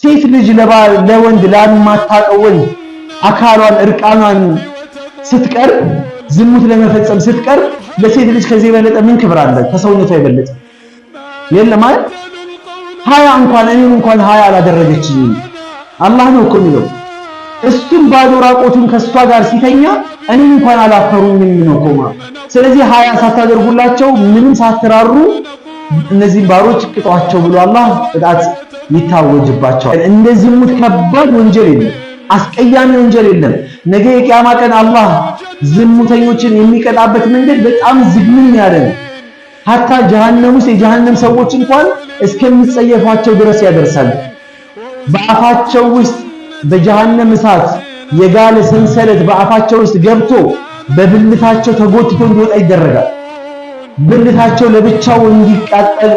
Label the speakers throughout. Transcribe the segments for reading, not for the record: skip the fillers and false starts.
Speaker 1: ሴት ልጅ ለወንድ ላልማታውቀው ወንድ አካሏን እርቃኗን ስትቀር ዝሙት ለመፈጸም ስትቀር ለሴት ልጅ ከዚህ የበለጠ ምን ክብር አለ? ከሰውነቷ የበለጠ የለም ማለት ሀያ እንኳን ሀያ አላደረገችኝም አላህ ነው እኮ የሚለው። እሱም ባዶ ራቆቱን ከሷ ጋር ሲተኛ እኔ እንኳን አላፈሩኝም ነው ቆማ። ስለዚህ ሀያ ሳታደርጉላቸው ምንም ሳትራሩ እነዚህ ባሮች ቅጧቸው ብሎ አላህ ቅጣት ይታወጅባቸዋል። እንደዚህ ሙት ከባድ ወንጀል የለም፣ አስቀያሚ ወንጀል የለም። ነገ የቂያማ ቀን አላህ ዝሙተኞችን የሚቀጣበት መንገድ በጣም ዝግምን ያለ ነው። ሐታ ጀሃነም ውስጥ የጀሃነም ሰዎች እንኳን እስከሚጸየፏቸው ድረስ ያደርሳል። በአፋቸው ውስጥ በጀሃነም እሳት የጋለ ሰንሰለት በአፋቸው ውስጥ ገብቶ በብልታቸው ተጎትቶ እንዲወጣ ይደረጋል። ብልታቸው ለብቻው እንዲቃጠል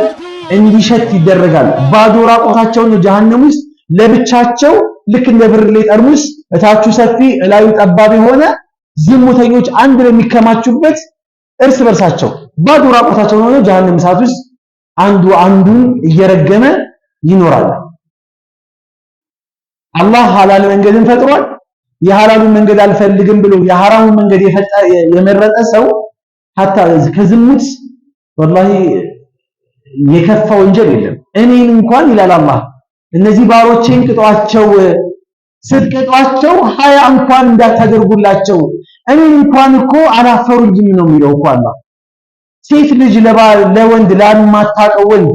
Speaker 1: እንዲሸት ይደረጋል። ባዶ ራቆታቸውን ጀሃነም ውስጥ ለብቻቸው ልክ እንደ ብርሌ ጠርሙስ እታቹ ሰፊ እላዩ ጠባብ የሆነ ዝሙተኞች አንድ ለሚከማቹበት እርስ በርሳቸው ባዶ ራቆታቸውን ሆነው ጀሃነም እሳት ውስጥ አንዱ አንዱን እየረገመ ይኖራል። አላህ ሐላል መንገድን ፈጥሯል። የሐላሉን መንገድ አልፈልግም ብሎ የሐራሙን መንገድ የመረጠ ሰው ሐታ ከዝሙት ወላሂ የከፋ ወንጀል የለም። እኔን እንኳን ይላል አላህ እነዚህ ባሮቼን ቅጧቸው፣ ስትቀጧቸው ሀያ እንኳን እንዳታደርጉላቸው እኔን እንኳን እኮ አላፈሩኝም ነው የሚለው እኮ አላህ። ሴት ልጅ ለወንድ ላልማታውቀው ወንድ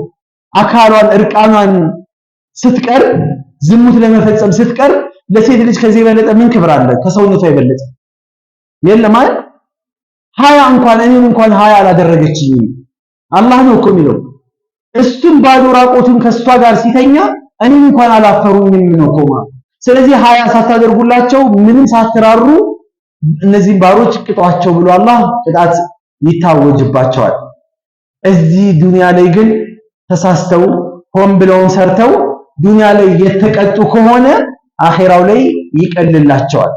Speaker 1: አካሏን እርቃኗን ስትቀር ዝሙት ለመፈጸም ስትቀር ለሴት ልጅ ከዚህ የበለጠ ምን ክብር አለ? ከሰውነቷ የበለጠ የለም ማለት ሀያ እኔን እንኳን ሀያ አላደረገችኝም አላህ ነው እኮ የሚለው። እሱም ባዶ ራቆቱን ከሷ ጋር ሲተኛ እኔን እንኳን አላፈሩኝም ነው ቆማ። ስለዚህ ሀያ ሳታደርጉላቸው ምንም ሳትራሩ እነዚህ ባሮች ቅጧቸው ብሎ አላህ ቅጣት ይታወጅባቸዋል። እዚህ ዱንያ ላይ ግን ተሳስተው ሆን ብለው ሰርተው ዱንያ ላይ የተቀጡ ከሆነ አኺራው ላይ ይቀልላቸዋል።